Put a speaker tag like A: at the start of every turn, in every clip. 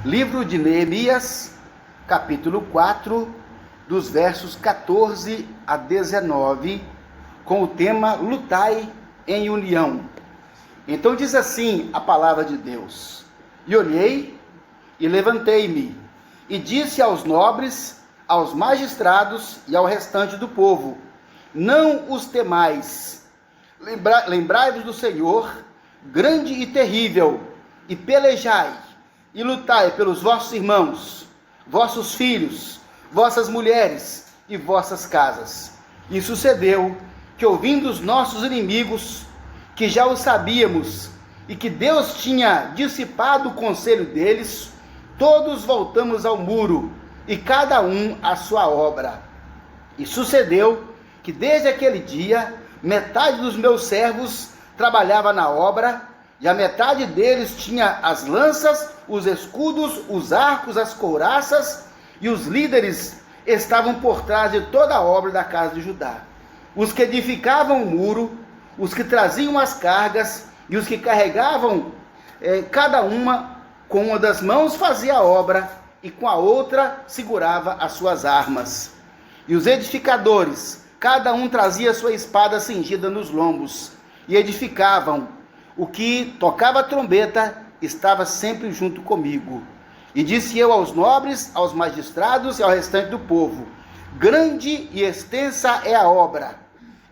A: Livro de Neemias, capítulo 4, dos versos 14 a 19, com o tema Lutai em união. Então diz assim a palavra de Deus: E olhei e levantei-me, e disse aos nobres, aos magistrados e ao restante do povo: Não os temais, lembrai-vos do Senhor, grande e terrível, e pelejai, e lutai pelos vossos irmãos, vossos filhos, vossas mulheres e vossas casas. E sucedeu que, ouvindo os nossos inimigos, que já o sabíamos, e que Deus tinha dissipado o conselho deles, todos voltamos ao muro, e cada um à sua obra. E sucedeu que desde aquele dia, metade dos meus servos trabalhava na obra, e a metade deles tinha as lanças, os escudos, os arcos, as couraças, e os líderes estavam por trás de toda a obra da casa de Judá. Os que edificavam o muro, os que traziam as cargas, e os que carregavam, cada uma com uma das mãos fazia a obra, e com a outra segurava as suas armas. E os edificadores, cada um trazia sua espada cingida nos lombos, e edificavam. O que tocava a trombeta estava sempre junto comigo. E disse eu aos nobres, aos magistrados e ao restante do povo: Grande e extensa é a obra,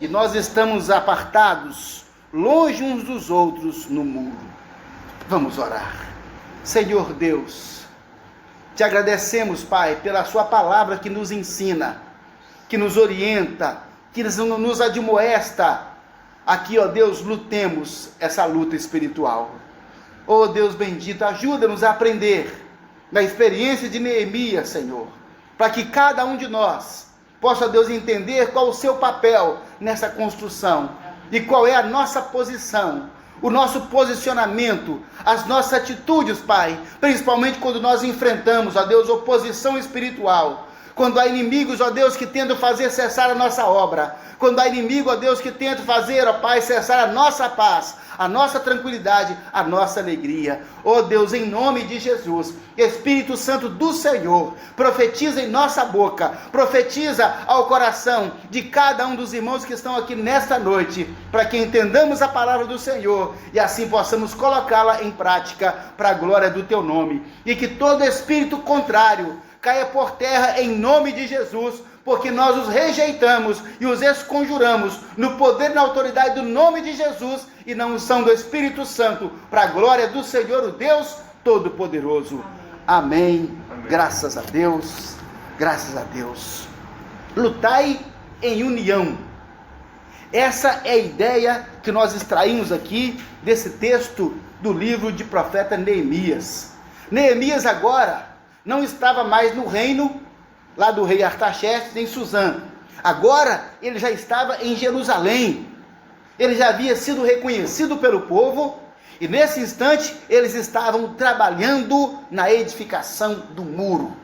A: e nós estamos apartados, longe uns dos outros no muro. Vamos orar. Senhor Deus, te agradecemos, Pai, pela sua palavra que nos ensina, que nos orienta, que nos admoesta. Aqui, ó Deus, lutemos essa luta espiritual. Ó Deus bendito, ajuda-nos a aprender da experiência de Neemias, Senhor, para que cada um de nós possa, Deus, entender qual o seu papel nessa construção e qual é a nossa posição, o nosso posicionamento, as nossas atitudes, Pai, principalmente quando nós enfrentamos, ó Deus, oposição espiritual. Quando há inimigos, ó Deus, que tentam fazer cessar a nossa obra. Quando há inimigo, ó Deus, que tentam fazer, ó Pai, cessar a nossa paz, a nossa tranquilidade, a nossa alegria. Ó Deus, em nome de Jesus, Espírito Santo do Senhor, profetiza em nossa boca, profetiza ao coração de cada um dos irmãos que estão aqui nesta noite, para que entendamos a palavra do Senhor e assim possamos colocá-la em prática para a glória do Teu nome. E que todo espírito contrário caia por terra em nome de Jesus, porque nós os rejeitamos e os esconjuramos no poder e na autoridade do nome de Jesus e na unção do Espírito Santo, para a glória do Senhor, o Deus Todo-Poderoso. Amém. Graças a Deus, graças a Deus. Lutai em união. Essa é a ideia que nós extraímos aqui desse texto do livro de profeta Neemias. Neemias agora não estava mais no reino lá do rei Artaxerxes nem Susã. Agora ele já estava em Jerusalém. Ele já havia sido reconhecido pelo povo e nesse instante eles estavam trabalhando na edificação do muro.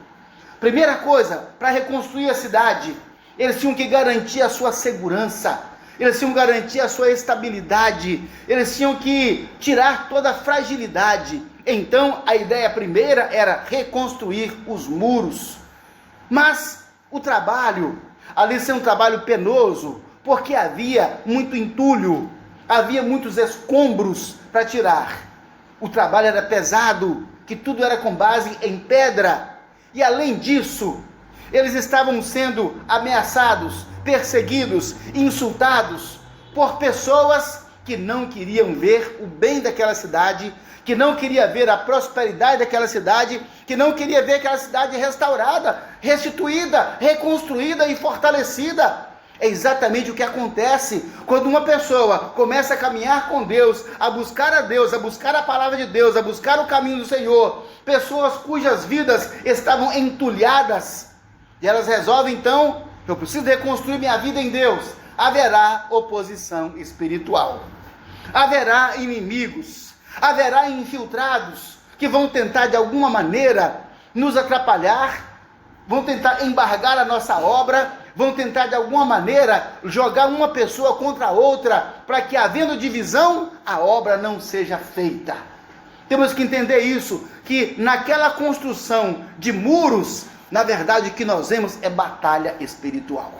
A: Primeira coisa, para reconstruir a cidade, eles tinham que garantir a sua segurança, eles tinham que garantir a sua estabilidade, eles tinham que tirar toda a fragilidade. Então a ideia primeira era reconstruir os muros. Mas o trabalho, ali ser um trabalho penoso, porque havia muito entulho, havia muitos escombros para tirar. O trabalho era pesado, que tudo era com base em pedra. E além disso, eles estavam sendo ameaçados, perseguidos, insultados por pessoas que não queriam ver o bem daquela cidade, que não queria ver a prosperidade daquela cidade, que não queria ver aquela cidade restaurada, restituída, reconstruída e fortalecida. É exatamente o que acontece quando uma pessoa começa a caminhar com Deus, a buscar a palavra de Deus, a buscar o caminho do Senhor. Pessoas cujas vidas estavam entulhadas, e elas resolvem então: eu preciso reconstruir minha vida em Deus. Haverá oposição espiritual, haverá inimigos, haverá infiltrados que vão tentar de alguma maneira nos atrapalhar, vão tentar embargar a nossa obra, vão tentar de alguma maneira jogar uma pessoa contra a outra, para que, havendo divisão, a obra não seja feita. Temos que entender isso, que naquela construção de muros, na verdade o que nós vemos é batalha espiritual,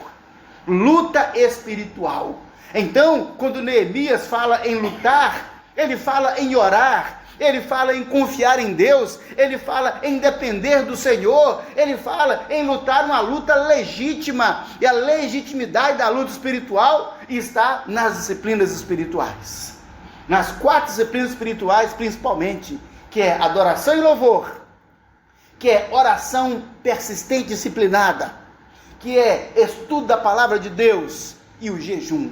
A: luta espiritual. Então, quando Neemias fala em lutar, ele fala em orar, ele fala em confiar em Deus, ele fala em depender do Senhor, ele fala em lutar uma luta legítima, e a legitimidade da luta espiritual está nas disciplinas espirituais, nas 4 disciplinas espirituais principalmente, que é adoração e louvor, que é oração persistente e disciplinada, que é estudo da palavra de Deus e o jejum.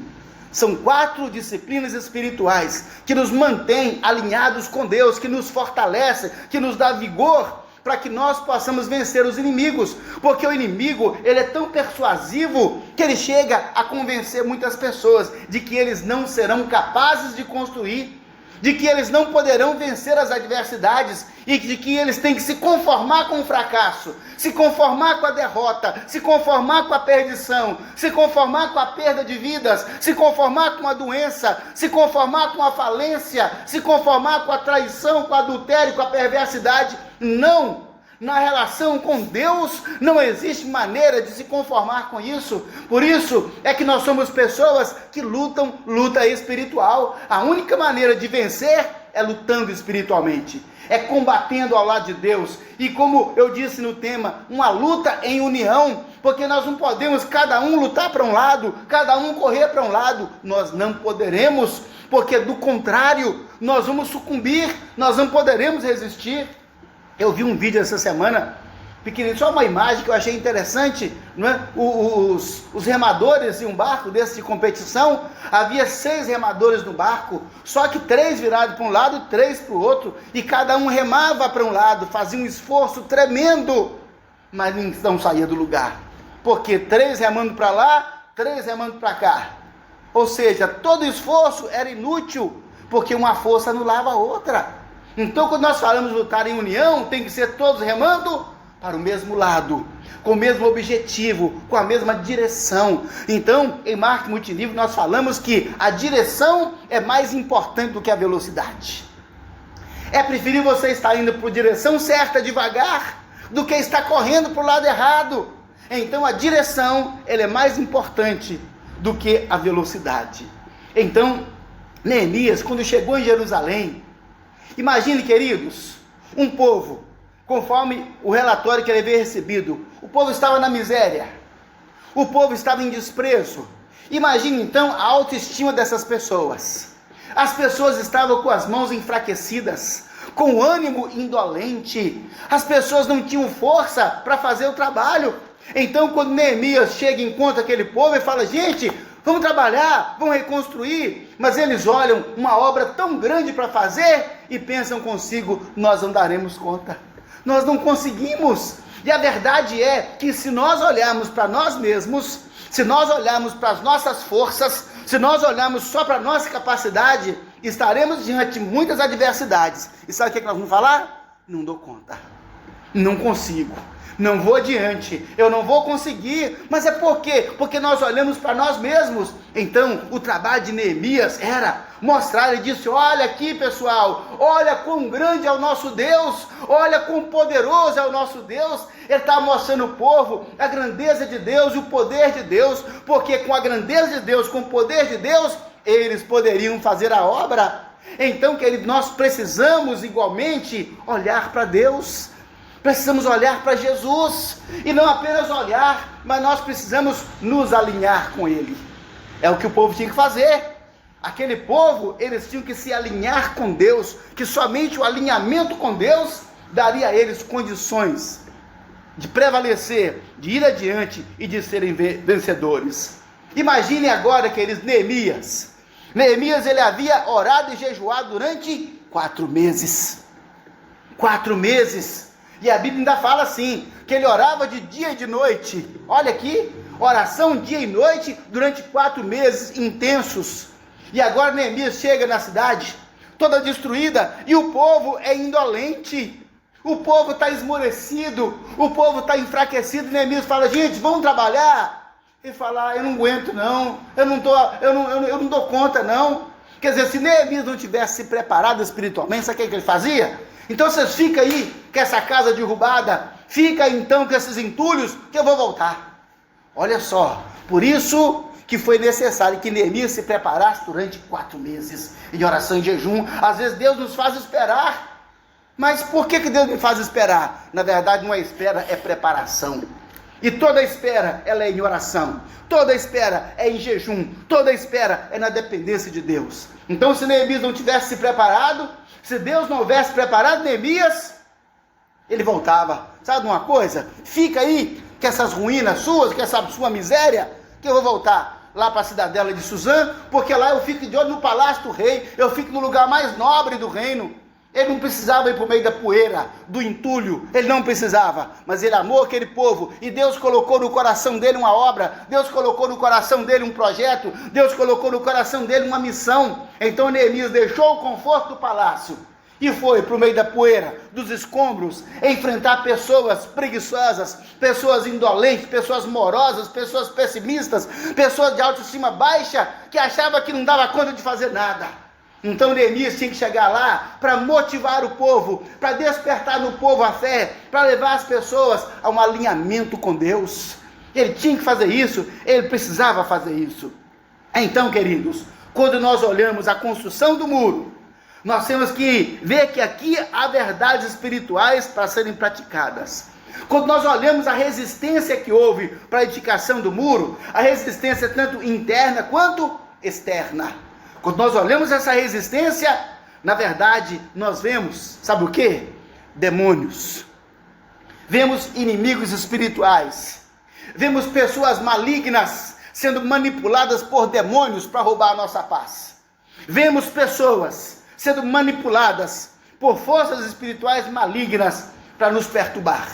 A: São 4 disciplinas espirituais que nos mantêm alinhados com Deus, que nos fortalecem, que nos dá vigor para que nós possamos vencer os inimigos, porque o inimigo, ele é tão persuasivo que ele chega a convencer muitas pessoas de que eles não serão capazes de construir, de que eles não poderão vencer as adversidades e de que eles têm que se conformar com o fracasso, se conformar com a derrota, se conformar com a perdição, se conformar com a perda de vidas, se conformar com a doença, se conformar com a falência, se conformar com a traição, com o adultério, com a perversidade. Não! Na relação com Deus não existe maneira de se conformar com isso. Por isso é que nós somos pessoas que lutam luta espiritual. A única maneira de vencer é lutando espiritualmente, é combatendo ao lado de Deus. E como eu disse no tema, uma luta em união, porque nós não podemos cada um lutar para um lado, cada um correr para um lado. Nós não poderemos, porque do contrário nós vamos sucumbir, nós não poderemos resistir. Eu vi um vídeo essa semana, pequenininho, só uma imagem que eu achei interessante, não é? Os remadores em um barco desse de competição, havia 6 remadores no barco, só que 3 virados para um lado, 3 para o outro, e cada um remava para um lado, fazia um esforço tremendo, mas não saía do lugar, porque 3 remando para lá, 3 remando para cá, ou seja, todo esforço era inútil, porque uma força anulava a outra. Então, quando nós falamos lutar em união, tem que ser todos remando para o mesmo lado, com o mesmo objetivo, com a mesma direção. Então, em marketing multinível, nós falamos que a direção é mais importante do que a velocidade. É preferível você estar indo para a direção certa devagar, do que estar correndo para o lado errado. Então, a direção, ela é mais importante do que a velocidade. Então, Neemias, quando chegou em Jerusalém, imagine, queridos, um povo, conforme o relatório que ele havia recebido, o povo estava na miséria, o povo estava em desprezo. Imagine então a autoestima dessas pessoas. As pessoas estavam com as mãos enfraquecidas, com o ânimo indolente, as pessoas não tinham força para fazer o trabalho. Então, quando Neemias chega e encontra aquele povo e fala: gente, vamos trabalhar, vamos reconstruir, mas eles olham uma obra tão grande para fazer e pensam consigo: nós não daremos conta, nós não conseguimos. E a verdade é que se nós olharmos para nós mesmos, se nós olharmos para as nossas forças, se nós olharmos só para a nossa capacidade, estaremos diante de muitas adversidades. E sabe o que nós vamos falar? Não dou conta, não consigo, não vou adiante, eu não vou conseguir. Mas é por quê? Porque nós olhamos para nós mesmos. Então, o trabalho de Neemias era mostrar, ele disse: olha aqui, pessoal, olha quão grande é o nosso Deus, olha quão poderoso é o nosso Deus. Ele está mostrando ao povo a grandeza de Deus e o poder de Deus, porque com a grandeza de Deus, com o poder de Deus, eles poderiam fazer a obra. Então, querido, nós precisamos igualmente olhar para Deus. Precisamos olhar para Jesus, e não apenas olhar, mas nós precisamos nos alinhar com Ele. É o que o povo tinha que fazer. Aquele povo, eles tinham que se alinhar com Deus, que somente o alinhamento com Deus daria a eles condições de prevalecer, de ir adiante e de serem vencedores. Imagine agora, queridos, Neemias. Neemias, ele havia orado e jejuado durante 4 meses. 4 meses. E a Bíblia ainda fala assim, que ele orava de dia e de noite. Olha aqui, oração dia e noite durante 4 meses intensos. E agora Neemias chega na cidade, toda destruída, e o povo é indolente. O povo está esmorecido, o povo está enfraquecido. E Neemias fala: gente, vamos trabalhar. Ele fala: eu não aguento não, eu não dou conta não. Quer dizer, se Neemias não tivesse se preparado espiritualmente, sabe o que ele fazia? Então vocês ficam aí com essa casa derrubada, fica então com esses entulhos, que eu vou voltar. Olha só, por isso que foi necessário que Neemias se preparasse durante 4 meses, em oração e jejum. Às vezes Deus nos faz esperar, mas por que Deus me faz esperar? Na verdade não é espera, é preparação. E toda espera, ela é em oração, toda espera é em jejum, toda espera é na dependência de Deus. Então se Neemias não tivesse se preparado, se Deus não houvesse preparado Neemias, ele voltava. Sabe uma coisa? Fica aí com essas ruínas suas, com essa sua miséria, que eu vou voltar lá para a cidadela de Suzã, porque lá eu fico de olho no palácio do rei, eu fico no lugar mais nobre do reino. Ele não precisava ir para o meio da poeira, do entulho, ele não precisava, mas ele amou aquele povo, e Deus colocou no coração dele uma obra, Deus colocou no coração dele um projeto, Deus colocou no coração dele uma missão. Então Neemias deixou o conforto do palácio, e foi para o meio da poeira, dos escombros, enfrentar pessoas preguiçosas, pessoas indolentes, pessoas morosas, pessoas pessimistas, pessoas de autoestima baixa, que achavam que não dava conta de fazer nada. Então Neemias tinha que chegar lá para motivar o povo, para despertar no povo a fé, para levar as pessoas a um alinhamento com Deus. Ele tinha que fazer isso, ele precisava fazer isso. Então, queridos, quando nós olhamos a construção do muro, nós temos que ver que aqui há verdades espirituais para serem praticadas. Quando nós olhamos a resistência que houve para a edificação do muro, a resistência tanto interna quanto externa. Quando nós olhamos essa resistência, na verdade, nós vemos, sabe o que? Demônios. Vemos inimigos espirituais. Vemos pessoas malignas sendo manipuladas por demônios para roubar a nossa paz. Vemos pessoas sendo manipuladas por forças espirituais malignas para nos perturbar,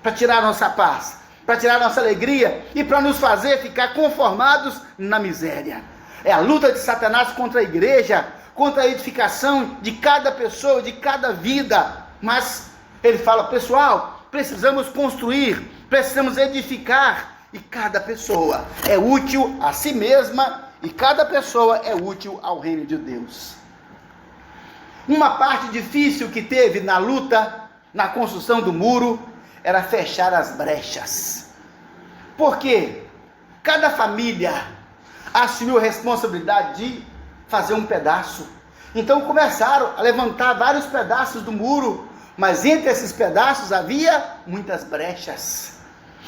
A: para tirar a nossa paz, para tirar a nossa alegria e para nos fazer ficar conformados na miséria. É a luta de Satanás contra a igreja, contra a edificação de cada pessoa, de cada vida. Mas ele fala, pessoal, precisamos construir, precisamos edificar, e cada pessoa é útil a si mesma, e cada pessoa é útil ao reino de Deus. Uma parte difícil que teve na luta, na construção do muro, era fechar as brechas. Por quê? Cada família assumiu a responsabilidade de fazer um pedaço. Então começaram a levantar vários pedaços do muro, mas entre esses pedaços havia muitas brechas.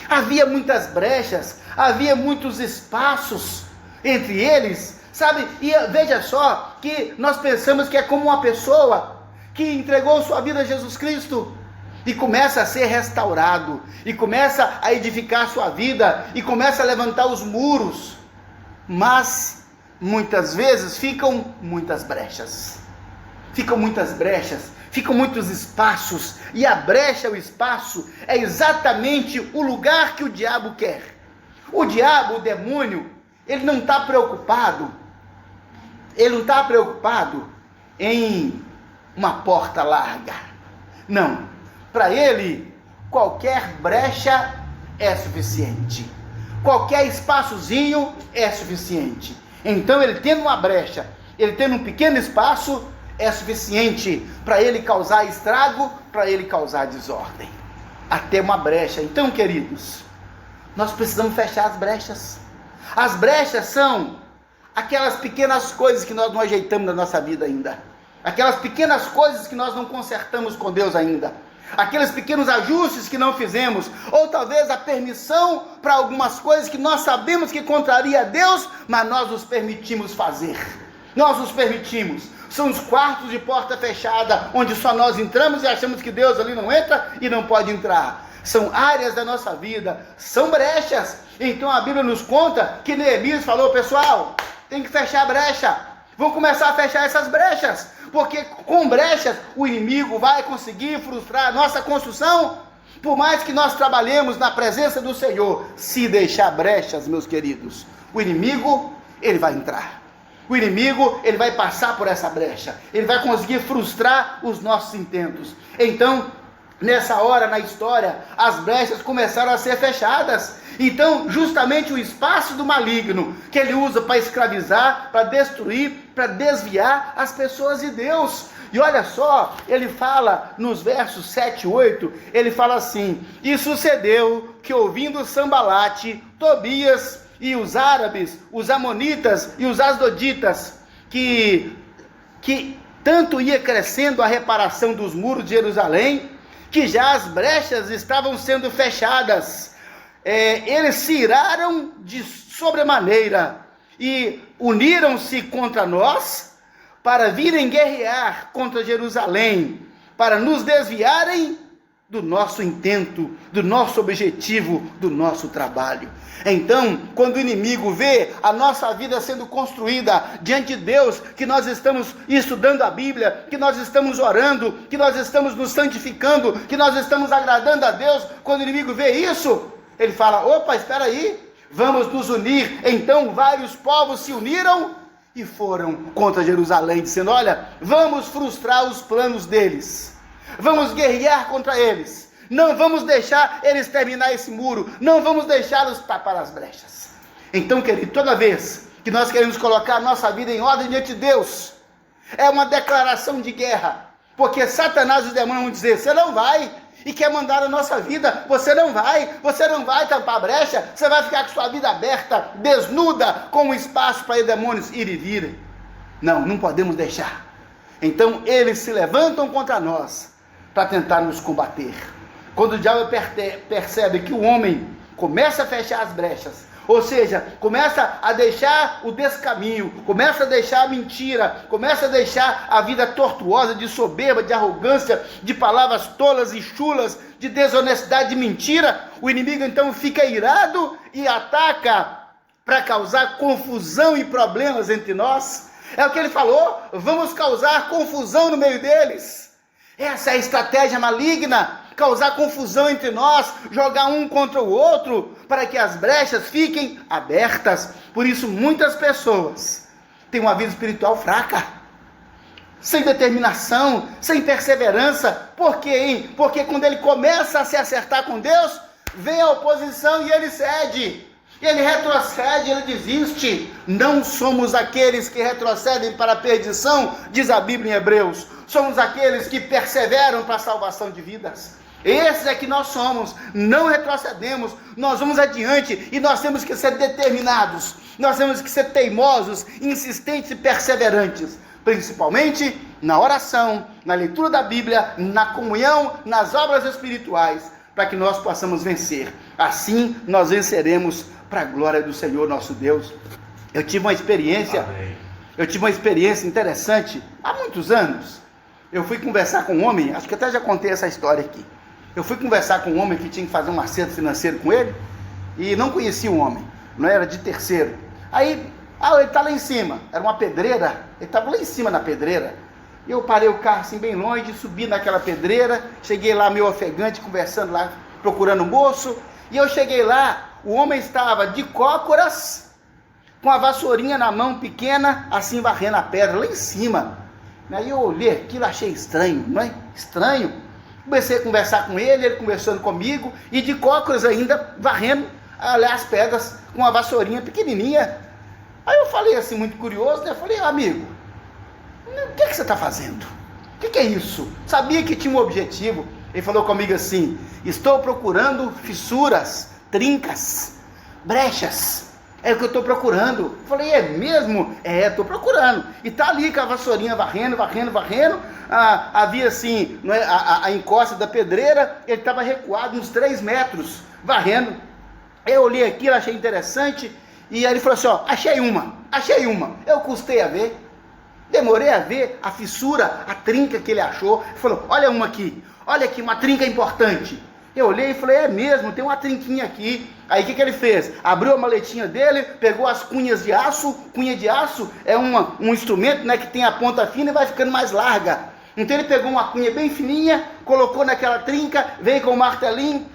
A: Havia muitas brechas, havia muitos espaços entre eles, sabe? E veja só que nós pensamos que é como uma pessoa que entregou sua vida a Jesus Cristo e começa a ser restaurado, e começa a edificar sua vida, e começa a levantar os muros. Mas muitas vezes ficam muitas brechas, ficam muitos espaços, e a brecha, o espaço, é exatamente o lugar que o diabo quer. O diabo, o demônio, ele não está preocupado em uma porta larga, não, para ele qualquer brecha é suficiente. Qualquer espaçozinho é suficiente. Então ele tendo uma brecha, ele tendo um pequeno espaço, é suficiente para ele causar estrago, para ele causar desordem. Até uma brecha. Então, queridos, nós precisamos fechar as brechas. As brechas são aquelas pequenas coisas que nós não ajeitamos na nossa vida ainda. Aquelas pequenas coisas que nós não consertamos com Deus ainda. Aqueles pequenos ajustes que não fizemos, ou talvez a permissão para algumas coisas que nós sabemos que contraria a Deus, mas nós nos permitimos fazer. Nós nos permitimos. São os quartos de porta fechada, onde só nós entramos e achamos que Deus ali não entra e não pode entrar. São áreas da nossa vida, são brechas. Então a Bíblia nos conta que Neemias falou, pessoal, tem que fechar a brecha. Vamos começar a fechar essas brechas, porque com brechas o inimigo vai conseguir frustrar a nossa construção. Por mais que nós trabalhemos na presença do Senhor, se deixar brechas, meus queridos, o inimigo, ele vai entrar. O inimigo, ele vai passar por essa brecha, ele vai conseguir frustrar os nossos intentos. Então, Nessa hora na história, as brechas começaram a ser fechadas. Então, justamente o espaço do maligno, que ele usa para escravizar, para destruir, para desviar as pessoas de Deus. E olha só, ele fala nos versos 7 e 8, ele fala assim: e sucedeu que ouvindo Sambalate, Tobias e os árabes, os amonitas e os asdoditas, que tanto ia crescendo a reparação dos muros de Jerusalém, que já as brechas estavam sendo fechadas, eles se iraram de sobremaneira e uniram-se contra nós para virem guerrear contra Jerusalém, para nos desviarem do nosso intento, do nosso objetivo, do nosso trabalho. Então, quando o inimigo vê a nossa vida sendo construída diante de Deus, que nós estamos estudando a Bíblia, que nós estamos orando, que nós estamos nos santificando, que nós estamos agradando a Deus, quando o inimigo vê isso, ele fala: opa, espera aí, vamos nos unir. Então vários povos se uniram e foram contra Jerusalém, dizendo: olha, vamos frustrar os planos deles, vamos guerrear contra eles, não vamos deixar eles terminar esse muro, não vamos deixá-los tapar as brechas. Então, querido, toda vez que nós queremos colocar a nossa vida em ordem diante de Deus, é uma declaração de guerra, porque Satanás e os demônios vão dizer: você não vai, e quer mandar a nossa vida, você não vai tampar a brecha, você vai ficar com sua vida aberta, desnuda, com um espaço para os demônios ir e virem. Não podemos deixar. Então eles se levantam contra nós, para tentar nos combater. Quando o diabo percebe que o homem começa a fechar as brechas, ou seja, começa a deixar o descaminho, começa a deixar a mentira, começa a deixar a vida tortuosa, de soberba, de arrogância, de palavras tolas e chulas, de desonestidade, de mentira, o inimigo então fica irado e ataca para causar confusão e problemas entre nós. É o que ele falou: vamos causar confusão no meio deles. Essa é a estratégia maligna, causar confusão entre nós, jogar um contra o outro, para que as brechas fiquem abertas. Por isso muitas pessoas têm uma vida espiritual fraca, sem determinação, sem perseverança. Por quê, hein? Porque quando ele começa a se acertar com Deus, vem a oposição e ele cede, ele retrocede, ele desiste. Não somos aqueles que retrocedem para a perdição, diz a Bíblia em Hebreus, somos aqueles que perseveram para a salvação de vidas. Esses é que nós somos, não retrocedemos, nós vamos adiante, e nós temos que ser determinados, nós temos que ser teimosos, insistentes e perseverantes, principalmente na oração, na leitura da Bíblia, na comunhão, nas obras espirituais, para que nós possamos vencer. Assim nós venceremos para a glória do Senhor nosso Deus. Eu tive uma experiência interessante há muitos anos. Eu fui conversar com um homem, acho que até já contei essa história aqui. Eu fui conversar com um homem que tinha que fazer um acerto financeiro com ele, e não conhecia o homem, não era de terceiro. Aí, ele está lá em cima, era uma pedreira, ele estava lá em cima na pedreira. E eu parei o carro assim bem longe, subi naquela pedreira, cheguei lá meio ofegante, conversando lá, procurando o moço. E eu cheguei lá, o homem estava de cócoras, com a vassourinha na mão pequena, assim varrendo a pedra, lá em cima. Aí eu olhei aquilo, achei estranho, não é? Estranho. Comecei a conversar com ele, ele conversando comigo, e de cócoras ainda, varrendo as pedras com a vassourinha pequenininha. Aí eu falei assim, muito curioso, né? Eu falei: amigo, o que você está fazendo? O que é isso? Sabia que tinha um objetivo. Ele falou comigo assim: estou procurando fissuras, trincas, brechas. É o que eu estou procurando. Eu falei: é mesmo? Estou procurando. E está ali com a vassourinha varrendo. Havia assim, a encosta da pedreira, ele estava recuado uns 3 metros, varrendo. Eu olhei aquilo, achei interessante, e aí ele falou assim: achei uma. Eu custei a ver, demorei a ver a fissura, a trinca que ele achou. Ele falou: olha aqui, uma trinca importante. Eu olhei e falei: é mesmo, tem uma trinquinha aqui. Aí o que ele fez? Abriu a maletinha dele, pegou as cunhas de aço. Cunha de aço é um instrumento, né, que tem a ponta fina e vai ficando mais larga. Então ele pegou uma cunha bem fininha, colocou naquela trinca, veio com o martelinho,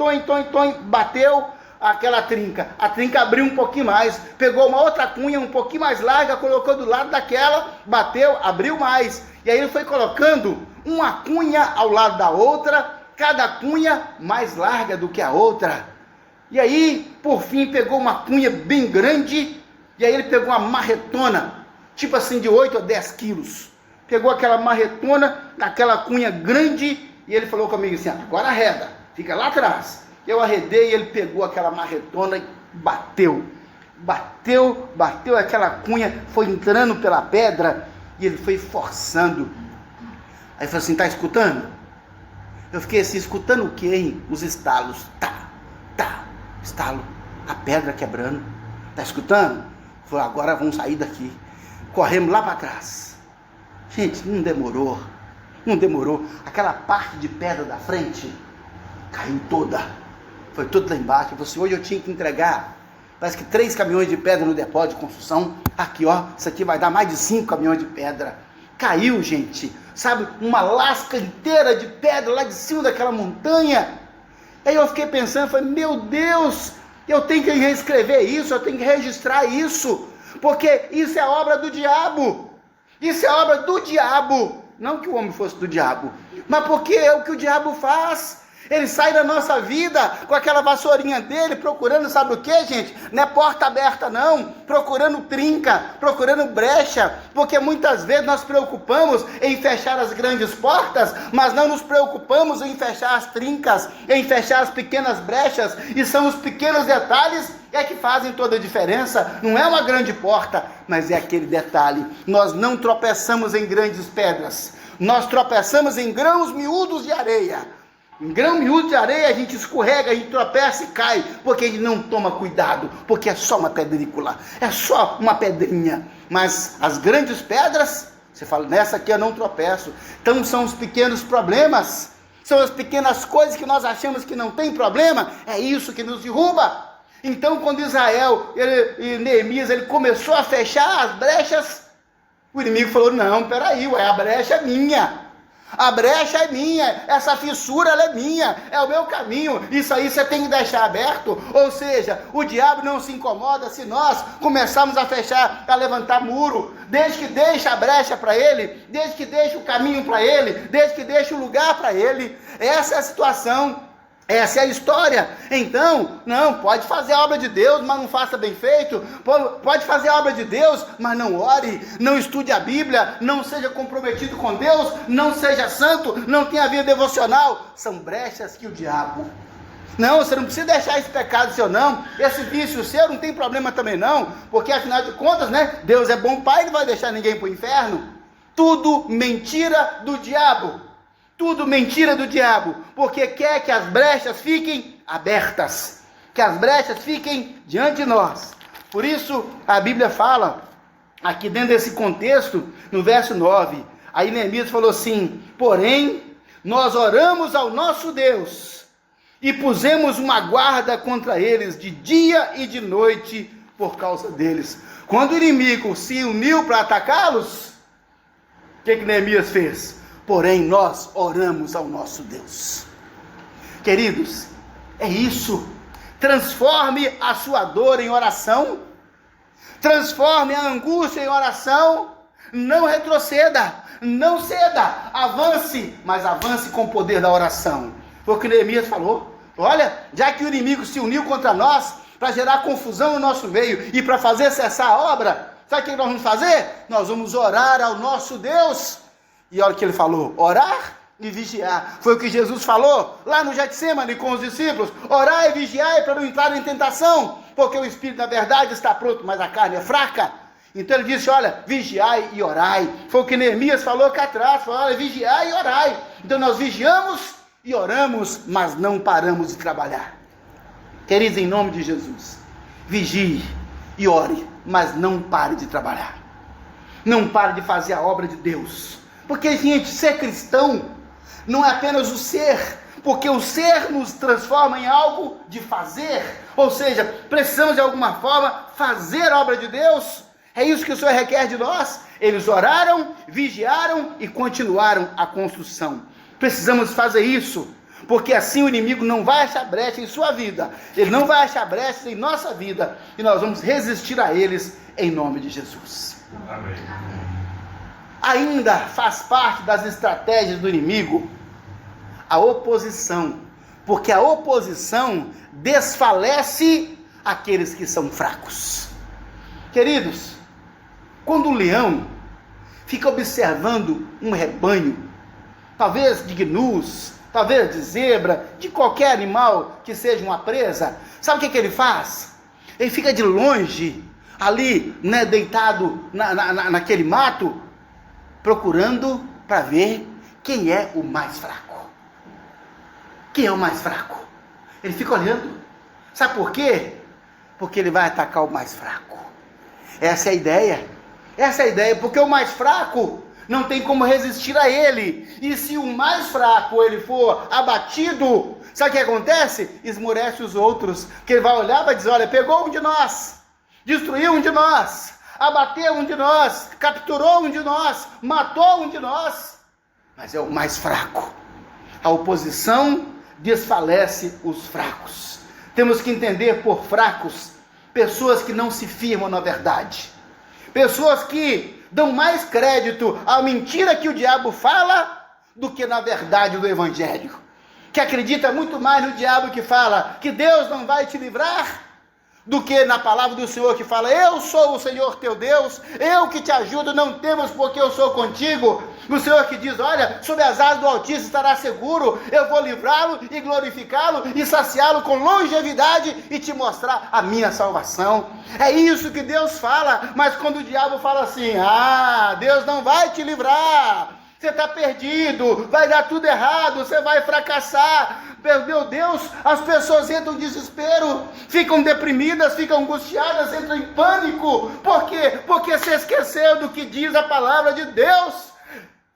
A: bateu aquela trinca. A trinca abriu um pouquinho mais, pegou uma outra cunha um pouquinho mais larga, colocou do lado daquela, bateu, abriu mais. E aí ele foi colocando uma cunha ao lado da outra, cada cunha mais larga do que a outra. E aí, por fim, pegou uma cunha bem grande, e aí ele pegou uma marretona, tipo assim, de 8 a 10 quilos. Pegou aquela marretona, aquela cunha grande, e ele falou comigo assim: agora arreda, fica lá atrás. Eu arredei, e ele pegou aquela marretona e bateu, aquela cunha foi entrando pela pedra, e ele foi forçando. Aí falou assim: tá escutando? Eu fiquei assim, escutando o quê, hein? Os estalos, estalo, a pedra quebrando, tá escutando? Falou: agora vamos sair daqui. Corremos lá para trás. Gente, não demorou, aquela parte de pedra da frente caiu toda, foi tudo lá embaixo. Eu falei assim: hoje eu tinha que entregar, parece que 3 caminhões de pedra no depósito de construção, aqui ó, isso aqui vai dar mais de 5 caminhões de pedra. Caiu, gente, sabe, uma lasca inteira de pedra lá de cima daquela montanha. Aí eu fiquei pensando, falei: meu Deus, eu tenho que reescrever isso, eu tenho que registrar isso, porque isso é obra do diabo. Isso é obra do diabo. Não que o homem fosse do diabo, mas porque é o que o diabo faz. Ele sai da nossa vida com aquela vassourinha dele, procurando, sabe o que, gente? Não é porta aberta não, procurando trinca, procurando brecha, porque muitas vezes nós preocupamos em fechar as grandes portas, mas não nos preocupamos em fechar as trincas, em fechar as pequenas brechas, e são os pequenos detalhes que fazem toda a diferença. Não é uma grande porta, mas é aquele detalhe. Nós não tropeçamos em grandes pedras, nós tropeçamos em grãos miúdos de areia. Em grão miúdo de areia a gente escorrega, a gente tropeça e cai, porque a gente não toma cuidado, porque é só uma pedrícula, é só uma pedrinha. Mas as grandes pedras, você fala: nessa aqui eu não tropeço. Então são os pequenos problemas, são as pequenas coisas que nós achamos que não tem problema, é isso que nos derruba. Então quando Israel e Neemias ele começou a fechar as brechas, o inimigo falou: não, peraí, a brecha é minha. A brecha é minha, essa fissura ela é minha, é o meu caminho, isso aí você tem que deixar aberto. Ou seja, o diabo não se incomoda se nós começarmos a fechar, a levantar muro, desde que deixe a brecha para ele, desde que deixe o caminho para ele, desde que deixe o lugar para ele. Essa é a situação. Essa é a história. Então, não, pode fazer a obra de Deus, mas não faça bem feito. Pode fazer a obra de Deus, mas não ore, não estude a Bíblia, não seja comprometido com Deus, não seja santo, não tenha vida devocional. São brechas que o diabo... Não, você não precisa deixar esse pecado seu não, esse vício seu não tem problema também não, porque afinal de contas, né, Deus é bom pai, não vai deixar ninguém para o inferno. Tudo mentira do diabo. Tudo mentira do diabo, porque quer que as brechas fiquem abertas, que as brechas fiquem diante de nós. Por isso a Bíblia fala, aqui dentro desse contexto, no verso 9, aí Neemias falou assim: porém, nós oramos ao nosso Deus, e pusemos uma guarda contra eles de dia e de noite, por causa deles. Quando o inimigo se uniu para atacá-los, o que Neemias fez? Porém, nós oramos ao nosso Deus. Queridos, é isso. Transforme a sua dor em oração. Transforme a angústia em oração. Não retroceda, não ceda. Avance, mas avance com o poder da oração. Foi o que Neemias falou. Olha, já que o inimigo se uniu contra nós, para gerar confusão no nosso meio e para fazer cessar a obra, sabe o que nós vamos fazer? Nós vamos orar ao nosso Deus. E olha o que ele falou: orar e vigiar. Foi o que Jesus falou lá no Getsemane com os discípulos: orar e vigiar para não entrar em tentação, porque o espírito na verdade está pronto, mas a carne é fraca. Então ele disse: olha, vigiai e orai. Foi o que Neemias falou cá atrás, falou: olha, vigiai e orai. Então nós vigiamos e oramos, mas não paramos de trabalhar. Queridos, em nome de Jesus, vigie e ore, mas não pare de trabalhar. Não pare de fazer a obra de Deus. Porque, gente, ser cristão não é apenas o ser, porque o ser nos transforma em algo de fazer. Ou seja, precisamos de alguma forma fazer a obra de Deus. É isso que o Senhor requer de nós. Eles oraram, vigiaram e continuaram a construção. Precisamos fazer isso, porque assim o inimigo não vai achar brecha em sua vida, ele não vai achar brecha em nossa vida, e nós vamos resistir a eles em nome de Jesus. Amém. Ainda faz parte das estratégias do inimigo a oposição, porque a oposição desfalece aqueles que são fracos. Queridos, quando o leão fica observando um rebanho, talvez de gnus, talvez de zebra, de qualquer animal que seja uma presa, sabe o que ele faz? Ele fica de longe, ali, né, deitado naquele mato, procurando para ver quem é o mais fraco. Quem é o mais fraco? Ele fica olhando. Sabe por quê? Porque ele vai atacar o mais fraco. Essa é a ideia. Essa é a ideia, porque o mais fraco não tem como resistir a ele. E se o mais fraco ele for abatido, sabe o que acontece? Esmorece os outros. Que ele vai olhar e vai dizer: olha, pegou um de nós, destruiu um de nós, abateu um de nós, capturou um de nós, matou um de nós. Mas é o mais fraco. A oposição desfalece os fracos. Temos que entender por fracos pessoas que não se firmam na verdade, pessoas que dão mais crédito à mentira que o diabo fala do que na verdade do evangelho, que acredita muito mais no diabo que fala que Deus não vai te livrar, do que na palavra do Senhor que fala: eu sou o Senhor teu Deus, eu que te ajudo, não temas porque eu sou contigo. O Senhor que diz: olha, sob as asas do Altíssimo estará seguro, eu vou livrá-lo e glorificá-lo e saciá-lo com longevidade e te mostrar a minha salvação. É isso que Deus fala. Mas quando o diabo fala assim: Deus não vai te livrar, você está perdido, vai dar tudo errado, você vai fracassar. Meu Deus, as pessoas entram em desespero, ficam deprimidas, ficam angustiadas, entram em pânico. Por quê? Porque se esqueceu do que diz a palavra de Deus.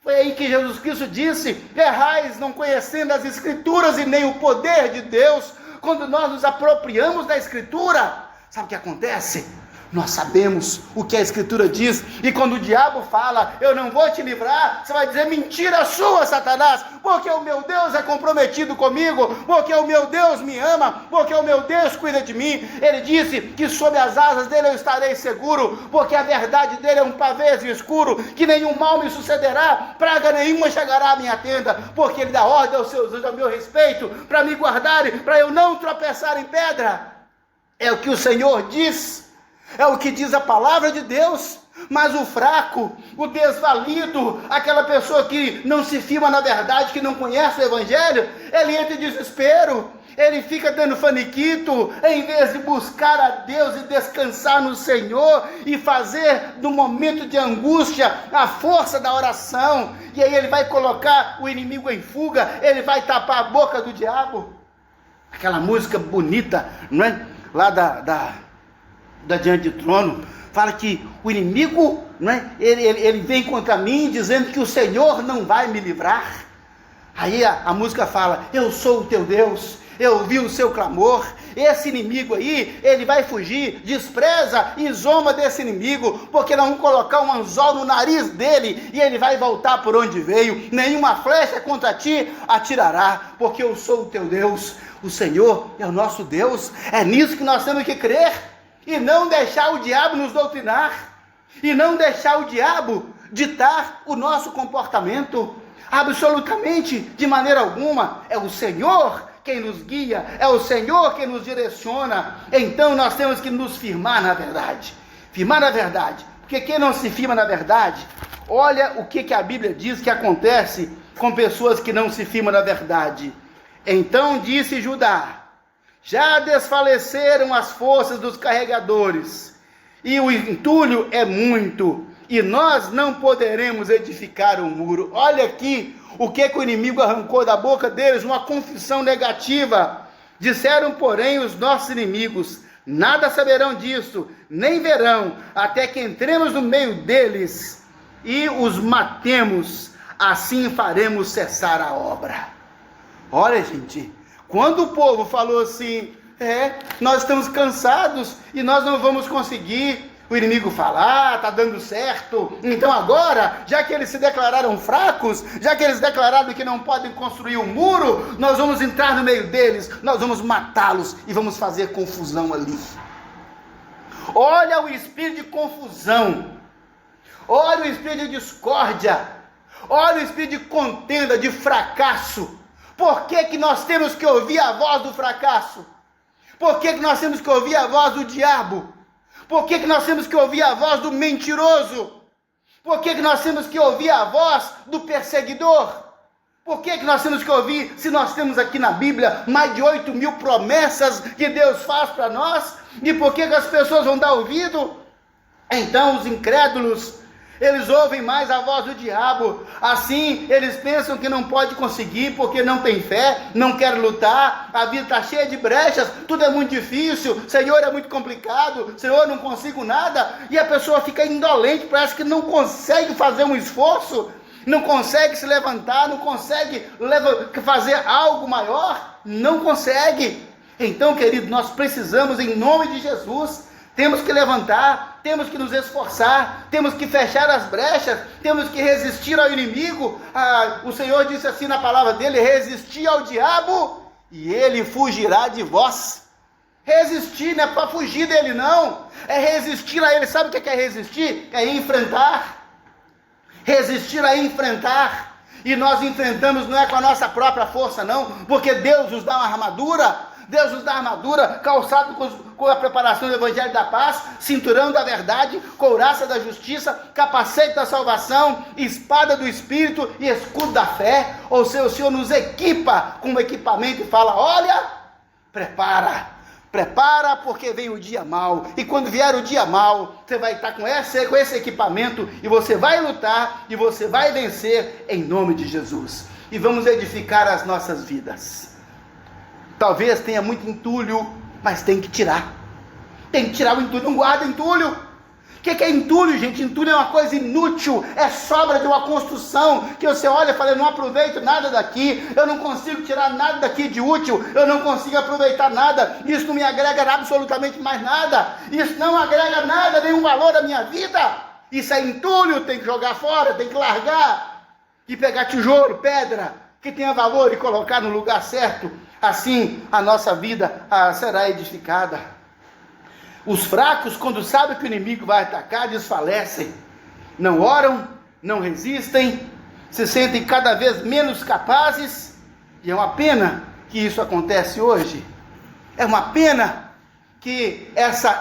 A: Foi aí que Jesus Cristo disse: errais não conhecendo as Escrituras e nem o poder de Deus. Quando nós nos apropriamos da Escritura, sabe o que acontece? Nós sabemos o que a Escritura diz, e quando o diabo fala: eu não vou te livrar, você vai dizer: mentira sua, Satanás, porque o meu Deus é comprometido comigo, porque o meu Deus me ama, porque o meu Deus cuida de mim. Ele disse que sob as asas dele eu estarei seguro, porque a verdade dele é um pavês escuro, que nenhum mal me sucederá, praga nenhuma chegará à minha tenda, porque ele dá ordem aos seus anjos a meu respeito, para me guardarem, para eu não tropeçar em pedra. É o que o Senhor diz. É o que diz a palavra de Deus. Mas o fraco, o desvalido, aquela pessoa que não se firma na verdade, que não conhece o evangelho, ele entra em desespero, ele fica dando faniquito, em vez de buscar a Deus e descansar no Senhor, e fazer do momento de angústia a força da oração. E aí ele vai colocar o inimigo em fuga, ele vai tapar a boca do diabo. Aquela música bonita, não é? Lá da Diante do Trono, fala que o inimigo, né, ele vem contra mim dizendo que o Senhor não vai me livrar. Aí a música fala: eu sou o teu Deus, eu ouvi o seu clamor. Esse inimigo aí, ele vai fugir. Despreza e zomba desse inimigo, porque nós vamos colocar um anzol no nariz dele e ele vai voltar por onde veio. Nenhuma flecha contra ti atirará, porque eu sou o teu Deus. O Senhor é o nosso Deus. É nisso que nós temos que crer, e não deixar o diabo nos doutrinar, e não deixar o diabo ditar o nosso comportamento. Absolutamente, de maneira alguma. É o Senhor quem nos guia, é o Senhor quem nos direciona. Então nós temos que nos firmar na verdade. Firmar na verdade. Porque quem não se firma na verdade, olha o que a Bíblia diz que acontece com pessoas que não se firmam na verdade. Então disse Judá: já desfaleceram as forças dos carregadores, e o entulho é muito, e nós não poderemos edificar um muro. Olha aqui o que o inimigo arrancou da boca deles, uma confissão negativa. Disseram, porém, os nossos inimigos: nada saberão disso, nem verão, até que entremos no meio deles e os matemos, assim faremos cessar a obra. Olha, gente, quando o povo falou assim: nós estamos cansados e nós não vamos conseguir, o inimigo fala: está dando certo, então agora, já que eles se declararam fracos, já que eles declararam que não podem construir um muro, nós vamos entrar no meio deles, nós vamos matá-los e vamos fazer confusão ali. Olha o espírito de confusão, olha o espírito de discórdia, olha o espírito de contenda, de fracasso. Por que nós temos que ouvir a voz do fracasso? Por que nós temos que ouvir a voz do diabo? Por que nós temos que ouvir a voz do mentiroso? Por que nós temos que ouvir a voz do perseguidor? Por que nós temos que ouvir, se nós temos aqui na Bíblia mais de 8.000 promessas que Deus faz para nós? E por que as pessoas vão dar ouvido? Então os incrédulos, eles ouvem mais a voz do diabo. Assim, eles pensam que não pode conseguir, porque não tem fé, não quer lutar, a vida está cheia de brechas, tudo é muito difícil, Senhor, é muito complicado, Senhor, não consigo nada, e a pessoa fica indolente, parece que não consegue fazer um esforço, não consegue se levantar, não consegue fazer algo maior, não consegue. Então, querido, nós precisamos, em nome de Jesus, temos que levantar, temos que nos esforçar, temos que fechar as brechas, temos que resistir ao inimigo. O Senhor disse assim na palavra dele: resistir ao diabo e ele fugirá de vós. Resistir não é para fugir dele, não, é resistir a ele. Sabe o que é resistir? É enfrentar. Resistir a enfrentar. E nós enfrentamos não é com a nossa própria força, não, porque Deus nos dá uma armadura. Deus nos dá armadura, calçado com a preparação do Evangelho da Paz, cinturão da verdade, couraça da justiça, capacete da salvação, espada do Espírito e escudo da fé. Ou seja, o Senhor nos equipa com o equipamento e fala: olha, prepara porque vem o dia mau. E quando vier o dia mau, você vai estar com esse equipamento e você vai lutar e você vai vencer em nome de Jesus. E vamos edificar as nossas vidas. Talvez tenha muito entulho, mas tem que tirar. Tem que tirar o entulho, não guarda entulho. O que é entulho, gente? Entulho é uma coisa inútil, é sobra de uma construção, que você olha e fala: eu não aproveito nada daqui, eu não consigo tirar nada daqui de útil, eu não consigo aproveitar nada, isso não me agrega absolutamente mais nada, isso não agrega nada, nenhum valor à minha vida. Isso é entulho, tem que jogar fora, tem que largar, e pegar tijolo, pedra, que tenha valor e colocar no lugar certo. Assim a nossa vida será edificada. Os fracos, quando sabem que o inimigo vai atacar, desfalecem, não oram, não resistem, se sentem cada vez menos capazes, e é uma pena que isso acontece hoje. É uma pena que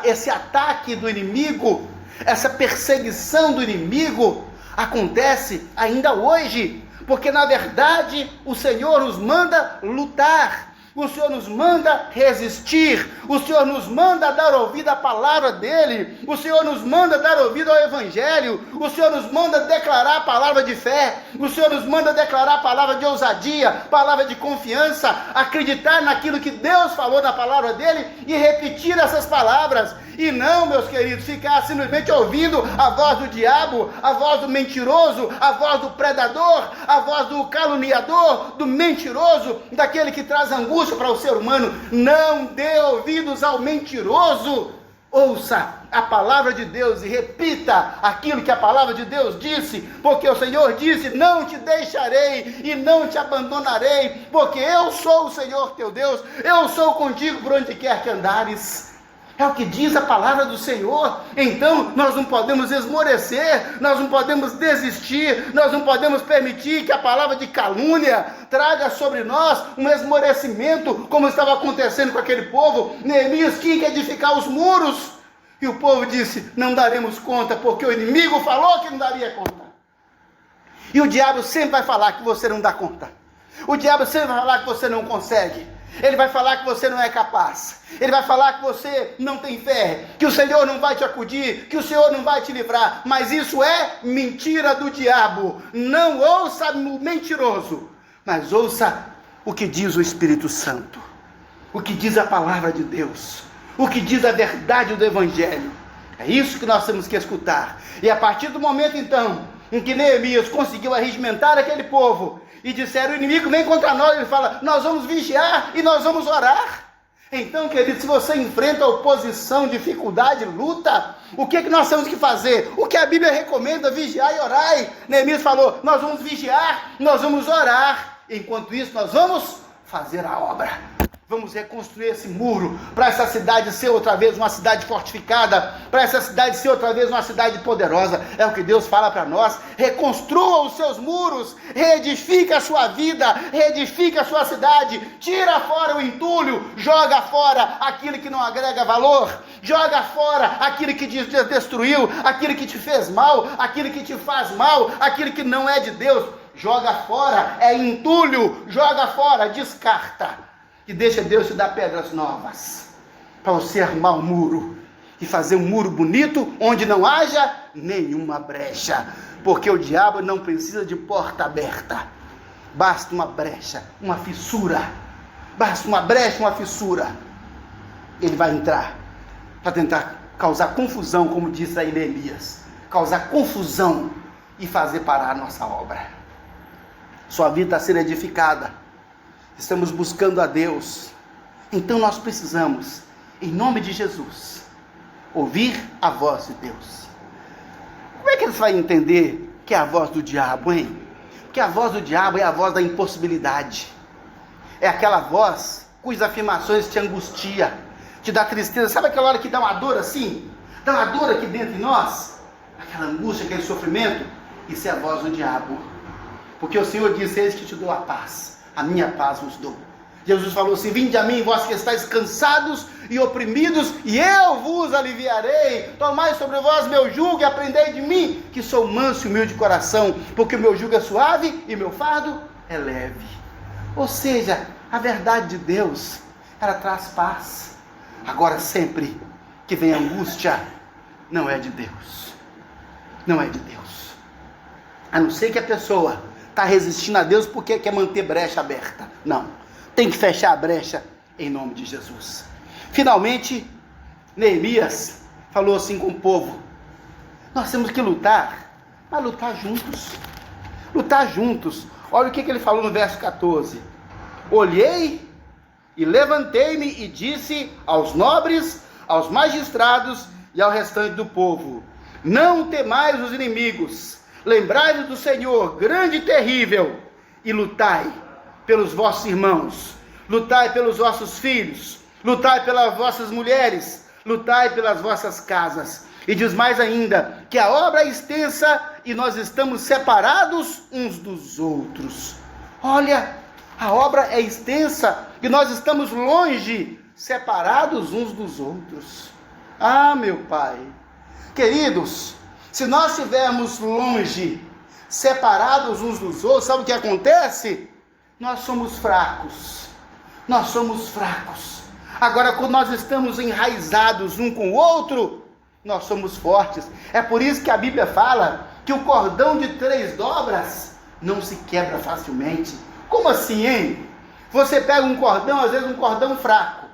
A: esse ataque do inimigo, essa perseguição do inimigo acontece ainda hoje, porque na verdade o Senhor nos manda lutar. O Senhor nos manda resistir, o Senhor nos manda dar ouvido à palavra dEle, o Senhor nos manda dar ouvido ao Evangelho, o Senhor nos manda declarar a palavra de fé, o Senhor nos manda declarar a palavra de ousadia, palavra de confiança, acreditar naquilo que Deus falou na palavra dEle e repetir essas palavras. E não, meus queridos, ficar simplesmente ouvindo a voz do diabo, a voz do mentiroso, a voz do predador, a voz do caluniador, do mentiroso, daquele que traz angústia para o ser humano. Não dê ouvidos ao mentiroso. Ouça a palavra de Deus e repita aquilo que a palavra de Deus disse, porque o Senhor disse: não te deixarei e não te abandonarei, porque eu sou o Senhor teu Deus, eu sou contigo por onde quer que andares. É o que diz a palavra do Senhor. Então nós não podemos esmorecer, nós não podemos desistir, nós não podemos permitir que a palavra de calúnia traga sobre nós um esmorecimento, como estava acontecendo com aquele povo. Neemias tinha que edificar os muros, e o povo disse: não daremos conta, porque o inimigo falou que não daria conta. E o diabo sempre vai falar que você não dá conta, o diabo sempre vai falar que você não consegue, ele vai falar que você não é capaz, ele vai falar que você não tem fé, que o Senhor não vai te acudir, que o Senhor não vai te livrar. Mas isso é mentira do diabo. Não ouça o mentiroso, mas ouça o que diz o Espírito Santo, o que diz a palavra de Deus, o que diz a verdade do Evangelho. É isso que nós temos que escutar. E a partir do momento então em que Neemias conseguiu arregimentar aquele povo e disseram: o inimigo vem contra nós, ele fala: nós vamos vigiar e nós vamos orar. Então, querido, se você enfrenta oposição, dificuldade, luta, o que nós temos que fazer? O que a Bíblia recomenda: vigiar e orar. Neemias falou: nós vamos vigiar, nós vamos orar. Enquanto isso, nós vamos fazer a obra. Vamos reconstruir esse muro, para essa cidade ser outra vez uma cidade fortificada, para essa cidade ser outra vez uma cidade poderosa. É o que Deus fala para nós. Reconstrua os seus muros, reedifica a sua vida, reedifica a sua cidade, tira fora o entulho, joga fora aquilo que não agrega valor, joga fora aquilo que te destruiu, aquilo que te fez mal, aquilo que te faz mal, aquilo que não é de Deus. Joga fora, é entulho, joga fora, descarta. E deixa Deus te dar pedras novas, para você armar um muro, e fazer um muro bonito, onde não haja nenhuma brecha, porque o diabo não precisa de porta aberta, basta uma brecha, uma fissura, basta uma brecha, uma fissura, ele vai entrar, para tentar causar confusão, como disse aí Neemias, causar confusão, e fazer parar a nossa obra. Sua vida está sendo edificada, estamos buscando a Deus, então nós precisamos, em nome de Jesus, ouvir a voz de Deus. Como é que você vai entender que é a voz do diabo, hein? Porque a voz do diabo é a voz da impossibilidade, é aquela voz cujas afirmações te angustia, te dá tristeza. Sabe aquela hora que dá uma dor assim? Dá uma dor aqui dentro de nós, aquela angústia, aquele sofrimento. Isso é a voz do diabo, porque o Senhor disse: eis que te dou a paz, a minha paz vos dou. Jesus falou assim: vinde a mim, vós que estáis cansados e oprimidos, e eu vos aliviarei. Tomai sobre vós meu jugo e aprendei de mim, que sou manso e humilde de coração, porque o meu jugo é suave e meu fardo é leve. Ou seja, a verdade de Deus, ela traz paz. Agora, sempre que vem angústia, não é de Deus, não é de Deus, a não ser que a pessoa está resistindo a Deus porque quer manter brecha aberta. Não, tem que fechar a brecha em nome de Jesus. Finalmente, Neemias falou assim com o povo: nós temos que lutar, mas lutar juntos. Lutar juntos. Olha o que ele falou no verso 14: olhei e levantei-me e disse aos nobres, aos magistrados e ao restante do povo: não temais os inimigos, lembrai-vos do Senhor, grande e terrível, e lutai pelos vossos irmãos, lutai pelos vossos filhos, lutai pelas vossas mulheres, lutai pelas vossas casas. E diz mais ainda, que a obra é extensa e nós estamos separados uns dos outros. Olha, a obra é extensa e nós estamos longe, separados uns dos outros. Ah, meu Pai, queridos, se nós estivermos longe, separados uns dos outros, sabe o que acontece? Nós somos fracos, nós somos fracos. Agora, quando nós estamos enraizados um com o outro, nós somos fortes. É por isso que a Bíblia fala que o cordão de 3 dobras não se quebra facilmente. Como assim, hein? Você pega um cordão, às vezes um cordão fraco,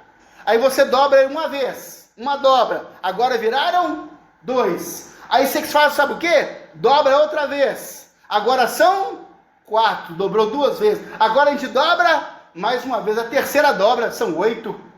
A: aí você dobra ele uma vez, uma dobra, agora viraram 2. Aí você faz, sabe o que? Dobra outra vez, agora são 4, dobrou 2 vezes, agora a gente dobra mais uma vez, a terceira dobra, são 8.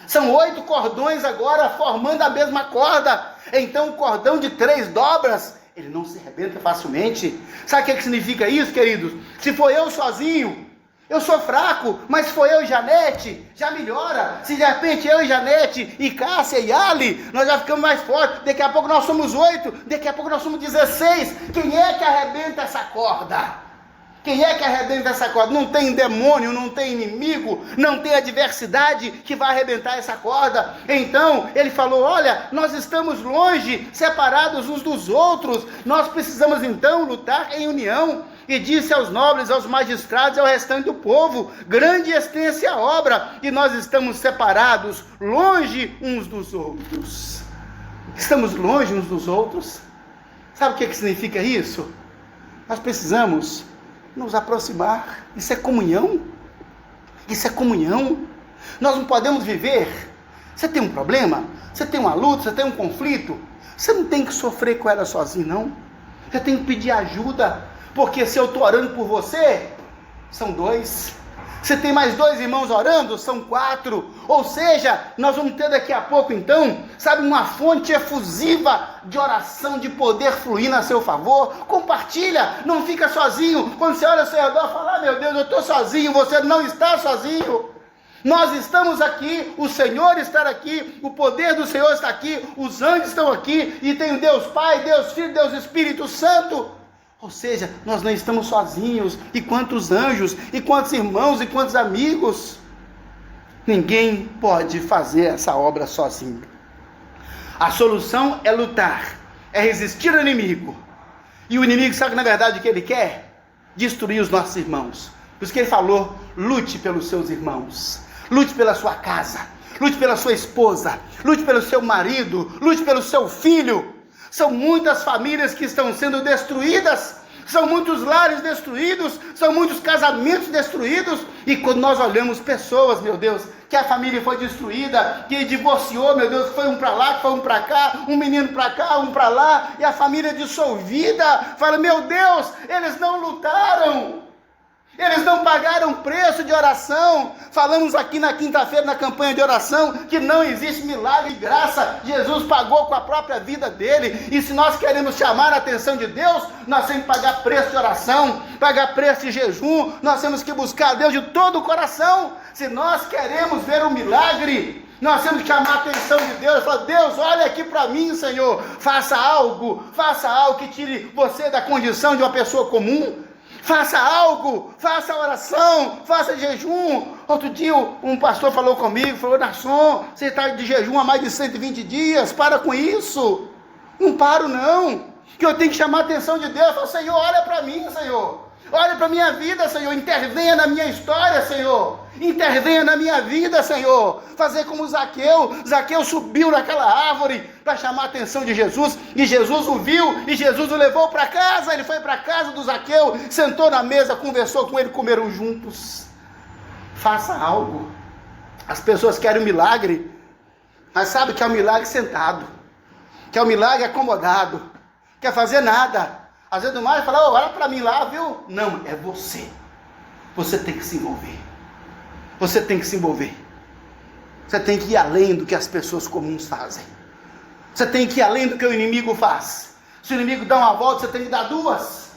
A: São 8 cordões agora formando a mesma corda. Então o cordão de 3 dobras, ele não se arrebenta facilmente. Sabe o que significa isso, queridos? Se for eu sozinho, eu sou fraco, mas se for eu e Janete, já melhora. Se de repente eu e Janete, e Cássia e Ali, nós já ficamos mais fortes. Daqui a pouco nós somos 8, daqui a pouco nós somos 16. Quem é que arrebenta essa corda? Quem é que arrebenta essa corda? Não tem demônio, não tem inimigo, não tem adversidade que vai arrebentar essa corda. Então, ele falou, olha, nós estamos longe, separados uns dos outros, nós precisamos então lutar em união. E disse aos nobres, aos magistrados e ao restante do povo, grande e extensa a obra, e nós estamos separados, longe uns dos outros. Estamos longe uns dos outros. Sabe o que significa isso? Nós precisamos nos aproximar. Isso é comunhão. Isso é comunhão. Nós não podemos viver. Você tem um problema, você tem uma luta, você tem um conflito, você não tem que sofrer com ela sozinho, não. Você tem que pedir ajuda, porque se eu estou orando por você, são 2. Você tem mais 2 irmãos orando, são 4. Ou seja, nós vamos ter daqui a pouco então, sabe, uma fonte efusiva de oração, de poder fluir a seu favor. Compartilha, não fica sozinho. Quando você olha ao seu redor e fala, meu Deus, eu estou sozinho, você não está sozinho. Nós estamos aqui, o Senhor está aqui, o poder do Senhor está aqui, os anjos estão aqui, e tem o Deus Pai, Deus Filho, Deus Espírito Santo. Ou seja, nós não estamos sozinhos. E quantos anjos, e quantos irmãos, e quantos amigos. Ninguém pode fazer essa obra sozinho. A solução é lutar, é resistir ao inimigo. E o inimigo sabe que na verdade o que ele quer? Destruir os nossos irmãos. Por isso que ele falou, lute pelos seus irmãos, lute pela sua casa, lute pela sua esposa, lute pelo seu marido, lute pelo seu filho. São muitas famílias que estão sendo destruídas, são muitos lares destruídos, são muitos casamentos destruídos. E quando nós olhamos pessoas, meu Deus, que a família foi destruída, que divorciou, meu Deus, foi um para lá, que foi um para cá, um menino para cá, um para lá, e a família dissolvida, fala, meu Deus, eles não lutaram, eles não pagaram preço de oração. Falamos aqui na quinta-feira, na campanha de oração, que não existe milagre de graça. Jesus pagou com a própria vida dele. E se nós queremos chamar a atenção de Deus, nós temos que pagar preço de oração, pagar preço de jejum. Nós temos que buscar a Deus de todo o coração. Se nós queremos ver um milagre, nós temos que chamar a atenção de Deus. Falar, Deus, olha aqui para mim, Senhor. Faça algo que tire você da condição de uma pessoa comum. Faça algo, faça oração, faça jejum. Outro dia um pastor falou comigo, falou, Nasson, você está de jejum há mais de 120 dias, para com isso. Não paro não, que eu tenho que chamar a atenção de Deus. Eu falo, Senhor, olha para mim, Senhor, olha para a minha vida, Senhor, intervenha na minha história, Senhor, intervenha na minha vida, Senhor. Fazer como Zaqueu subiu naquela árvore para chamar a atenção de Jesus, e Jesus o viu, e Jesus o levou para casa. Ele foi para a casa do Zaqueu, sentou na mesa, conversou com ele, comeram juntos. Faça algo. As pessoas querem um milagre, mas sabe que é um milagre sentado, que é um milagre acomodado, quer fazer nada. Às vezes o mais fala, olha para mim lá, viu? Não, é você. Você tem que se envolver. Você tem que se envolver. Você tem que ir além do que as pessoas comuns fazem. Você tem que ir além do que o inimigo faz. Se o inimigo dá uma volta, você tem que dar duas.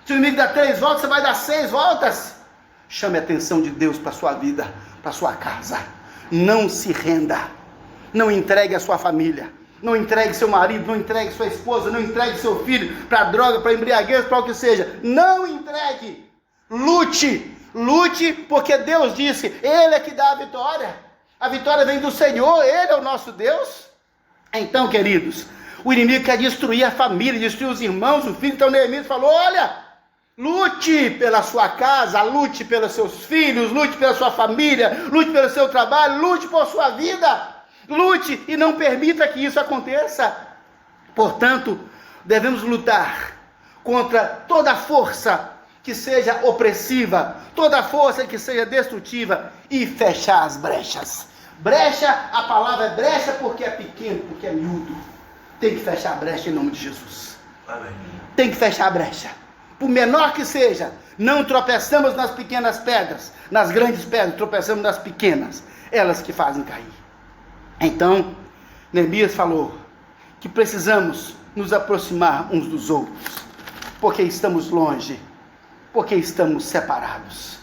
A: Se o inimigo dá 3 voltas, você vai dar 6 voltas. Chame a atenção de Deus para a sua vida, para a sua casa. Não se renda. Não entregue a sua família. Não entregue seu marido, não entregue sua esposa, não entregue seu filho para droga, para embriaguez, para o que seja. Não entregue. Lute, porque Deus disse, Ele é que dá a vitória. A vitória vem do Senhor, Ele é o nosso Deus. Então, queridos, o inimigo quer destruir a família, destruir os irmãos, o filho. Então Neemias falou, olha, lute pela sua casa, lute pelos seus filhos, lute pela sua família, lute pelo seu trabalho, lute por sua vida. Lute e não permita que isso aconteça. Portanto, devemos lutar contra toda força que seja opressiva, toda força que seja destrutiva, e fechar as brechas. Brecha, a palavra é brecha porque é pequeno, porque é miúdo. Tem que fechar a brecha em nome de Jesus. Amém. Tem que fechar a brecha. Por menor que seja, não tropeçamos nas pequenas pedras, nas grandes pedras, tropeçamos nas pequenas, elas que fazem cair. Então, Neemias falou que precisamos nos aproximar uns dos outros, porque estamos longe, porque estamos separados.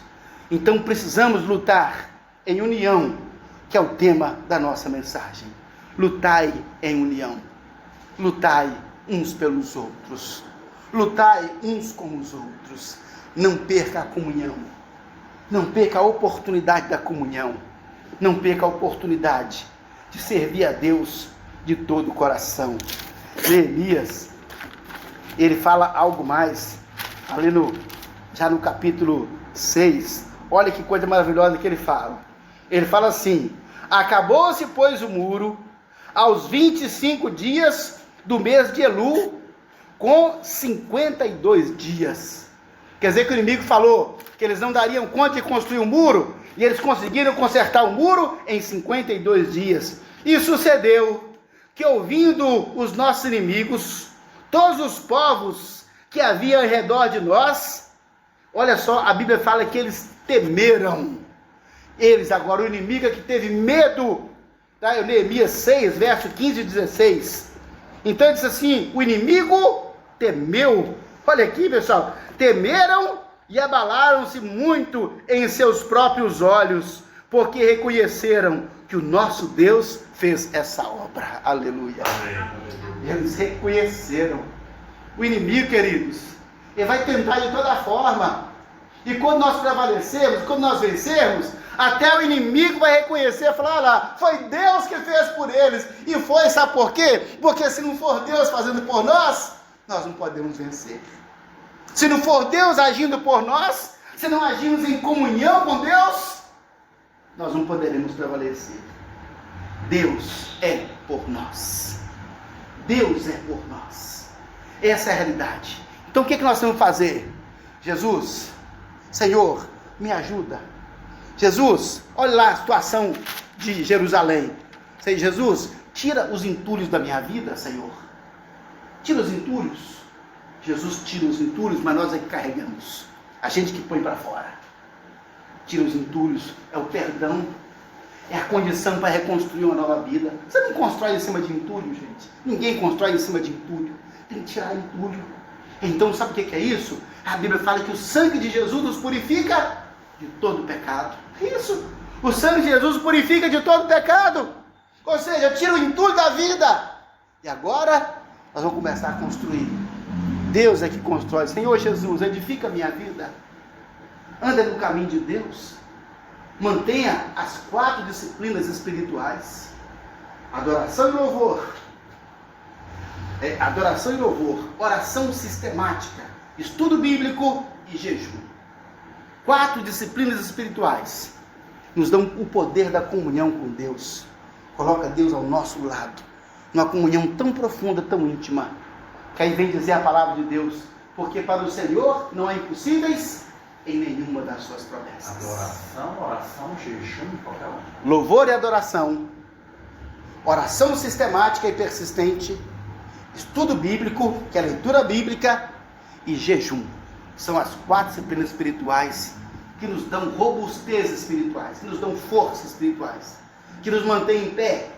A: Então precisamos lutar em união, que é o tema da nossa mensagem. Lutai em união, lutai uns pelos outros, lutai uns com os outros. Não perca a comunhão, não perca a oportunidade da comunhão, não perca a oportunidade de servir a Deus de todo o coração. Neemias, ele fala algo mais, ali já no capítulo 6, olha que coisa maravilhosa que ele fala. Ele fala assim, acabou-se, pois, o muro, aos 25 dias do mês de Elu, com 52 dias. Quer dizer que o inimigo falou que eles não dariam conta de construir um muro, e eles conseguiram consertar o muro em 52 dias. E sucedeu que, ouvindo os nossos inimigos, todos os povos que havia ao redor de nós, olha só, a Bíblia fala que eles temeram. Eles agora, o inimigo é que teve medo, tá? Neemias 6, verso 15 e 16. Então ele diz assim, o inimigo temeu. Olha aqui, pessoal, temeram e abalaram-se muito em seus próprios olhos, porque reconheceram que o nosso Deus fez essa obra. Aleluia. Eles reconheceram. O inimigo, queridos, ele vai tentar de toda forma. E quando nós prevalecermos, quando nós vencermos, até o inimigo vai reconhecer e falar: olha lá, foi Deus que fez por eles. E foi, sabe por quê? Porque se não for Deus fazendo por nós, nós não podemos vencer. Se não for Deus agindo por nós, se não agirmos em comunhão com Deus, nós não poderemos prevalecer. Deus é por nós. Deus é por nós. Essa é a realidade. Então o que nós temos que fazer? Jesus, Senhor, me ajuda. Jesus, olha lá a situação de Jerusalém. Senhor Jesus, tira os entulhos da minha vida, Senhor. Tira os entulhos. Jesus tira os entulhos, mas nós é que carregamos. A gente que põe para fora. Tira os entulhos, é o perdão. É a condição para reconstruir uma nova vida. Você não constrói em cima de entulho, gente. Ninguém constrói em cima de entulho. Tem que tirar entulho. Então, sabe o que é isso? A Bíblia fala que o sangue de Jesus nos purifica de todo pecado. Isso. O sangue de Jesus purifica de todo pecado. Ou seja, tira o entulho da vida. E agora, nós vamos começar a construir. Deus é que constrói. Senhor Jesus, edifica a minha vida. Anda no caminho de Deus. Mantenha as 4 disciplinas espirituais: adoração e louvor, oração sistemática, estudo bíblico e jejum. 4 disciplinas espirituais nos dão o poder da comunhão com Deus. Coloca Deus ao nosso lado, numa comunhão tão profunda, tão íntima, que aí vem dizer a palavra de Deus: porque para o Senhor não há impossíveis em nenhuma das suas promessas.
B: Adoração, oração, jejum, qualquer um.
A: Louvor e adoração, oração sistemática e persistente, estudo bíblico, que é a leitura bíblica, e jejum. São as 4 disciplinas espirituais que nos dão robustez espirituais, que nos dão forças espirituais, que nos mantêm em pé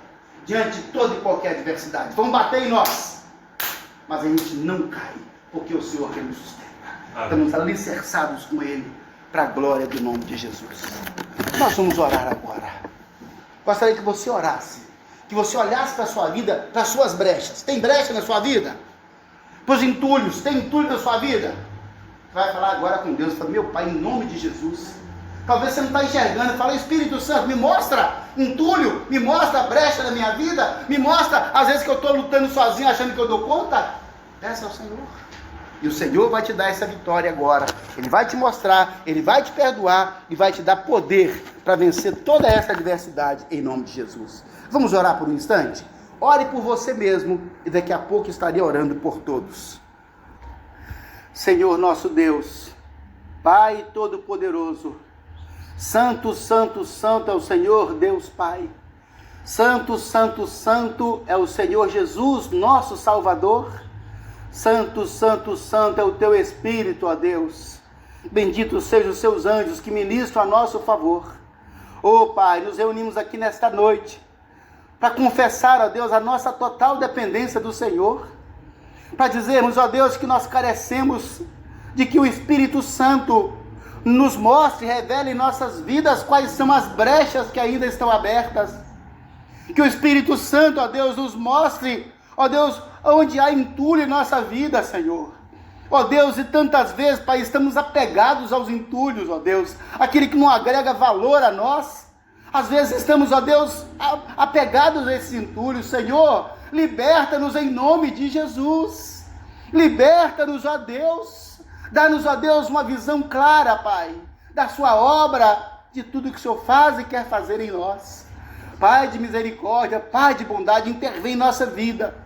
A: diante de toda e qualquer adversidade. Vão bater em nós, mas a gente não cai, porque o Senhor que nos sustenta. Estamos alicerçados com Ele, para a glória do nome de Jesus. Nós vamos orar agora. Gostaria que você orasse, que você olhasse para a sua vida, para as suas brechas. Tem brecha na sua vida? Para os entulhos, tem entulho na sua vida? Você vai falar agora com Deus, fala: meu Pai, em nome de Jesus. Talvez você não está enxergando, fala: Espírito Santo, me mostra entulho, me mostra a brecha na minha vida, me mostra às vezes que eu estou lutando sozinho, achando que eu dou conta. Peça ao Senhor. E o Senhor vai te dar essa vitória agora. Ele vai te mostrar, Ele vai te perdoar e vai te dar poder para vencer toda essa adversidade em nome de Jesus. Vamos orar por um instante? Ore por você mesmo e daqui a pouco estarei orando por todos. Senhor nosso Deus, Pai Todo-Poderoso, Santo, Santo, Santo é o Senhor Deus Pai. Santo, Santo, Santo é o Senhor Jesus, nosso Salvador. Santo, Santo, Santo é o Teu Espírito, ó Deus. Bendito sejam os Seus anjos que ministram a nosso favor. Ó Pai, nos reunimos aqui nesta noite para confessar, ó Deus, a nossa total dependência do Senhor. Para dizermos, ó Deus, que nós carecemos de que o Espírito Santo nos mostre, revele em nossas vidas quais são as brechas que ainda estão abertas. Que o Espírito Santo, ó Deus, nos mostre, ó Deus, onde há entulho em nossa vida, Senhor. Ó Deus, e tantas vezes, Pai, estamos apegados aos entulhos, ó Deus, aquele que não agrega valor a nós. Às vezes estamos, ó Deus, apegados a esses entulhos. Senhor, liberta-nos em nome de Jesus. Liberta-nos, ó Deus. Dá-nos, ó Deus, uma visão clara, Pai, da sua obra, de tudo que o Senhor faz e quer fazer em nós. Pai de misericórdia, Pai de bondade, intervém em nossa vida,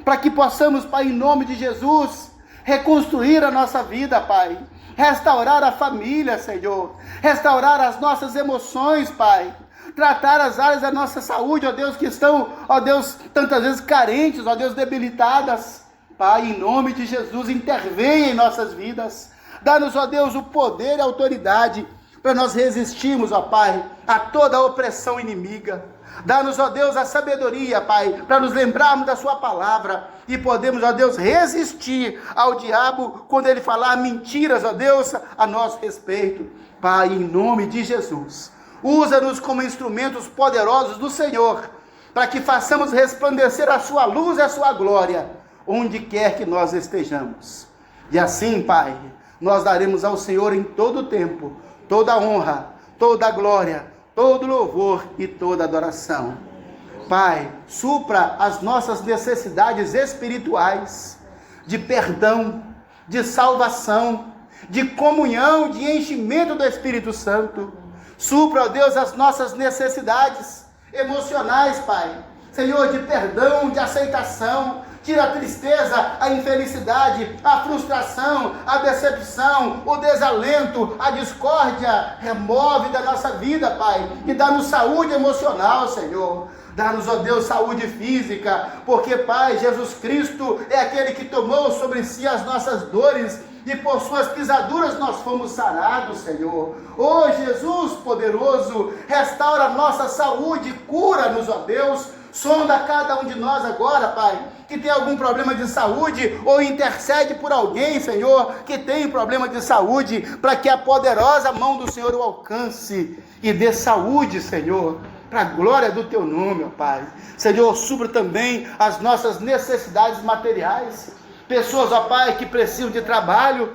A: para que possamos, Pai, em nome de Jesus, reconstruir a nossa vida, Pai, restaurar a família, Senhor, restaurar as nossas emoções, Pai, tratar as áreas da nossa saúde, ó Deus, que estão, ó Deus, tantas vezes carentes, ó Deus, debilitadas. Pai, em nome de Jesus, intervenha em nossas vidas, dá-nos, ó Deus, o poder e a autoridade, para nós resistirmos, ó Pai, a toda a opressão inimiga. Dá-nos, ó Deus, a sabedoria, Pai, para nos lembrarmos da sua palavra e podemos, ó Deus, resistir ao diabo quando ele falar mentiras, ó Deus, a nosso respeito. Pai, em nome de Jesus, Usa-nos como instrumentos poderosos do Senhor, para que façamos resplandecer a sua luz e a sua glória, onde quer que nós estejamos. E assim, Pai, nós daremos ao Senhor em todo o tempo, toda a honra, toda a glória, todo louvor e toda adoração. Pai, supra as nossas necessidades espirituais, de perdão, de salvação, de comunhão, de enchimento do Espírito Santo. Supra, ó Deus, as nossas necessidades emocionais, Pai. Senhor, de perdão, de aceitação. Tira a tristeza, a infelicidade, a frustração, a decepção, o desalento, a discórdia. Remove da nossa vida, Pai, e dá-nos saúde emocional, Senhor. Dá-nos, ó Deus, saúde física, porque, Pai, Jesus Cristo é aquele que tomou sobre si as nossas dores, e por suas pisaduras nós fomos sarados, Senhor. Ó Jesus poderoso, restaura nossa saúde, cura-nos, ó Deus. Sonda cada um de nós agora, Pai, que tem algum problema de saúde, ou intercede por alguém, Senhor, que tem problema de saúde, para que a poderosa mão do Senhor o alcance e dê saúde, Senhor, para a glória do Teu nome, ó Pai. Senhor, supra também as nossas necessidades materiais. Pessoas, ó Pai, que precisam de trabalho,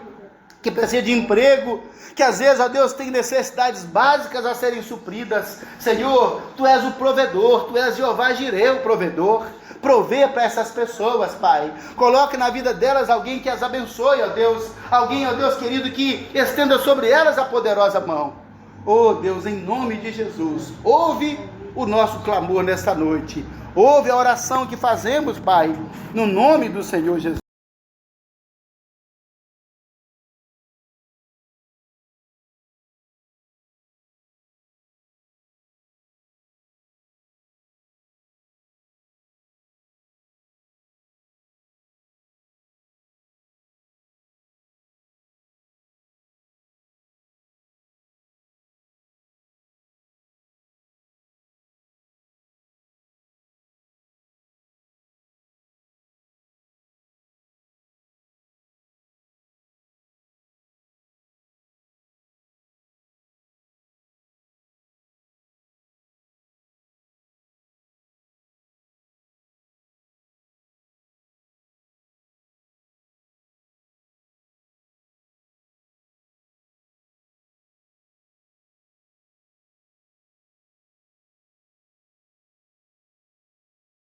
A: que precisam de emprego, que às vezes, ó Deus, tem necessidades básicas a serem supridas. Senhor, Tu és o provedor, Tu és Jeová Jireh, o provedor. Provê para essas pessoas, Pai. Coloque na vida delas alguém que as abençoe, ó Deus. Alguém, ó Deus querido, que estenda sobre elas a poderosa mão. Ó Deus, em nome de Jesus, ouve o nosso clamor nesta noite. Ouve a oração que fazemos, Pai, no nome do Senhor Jesus.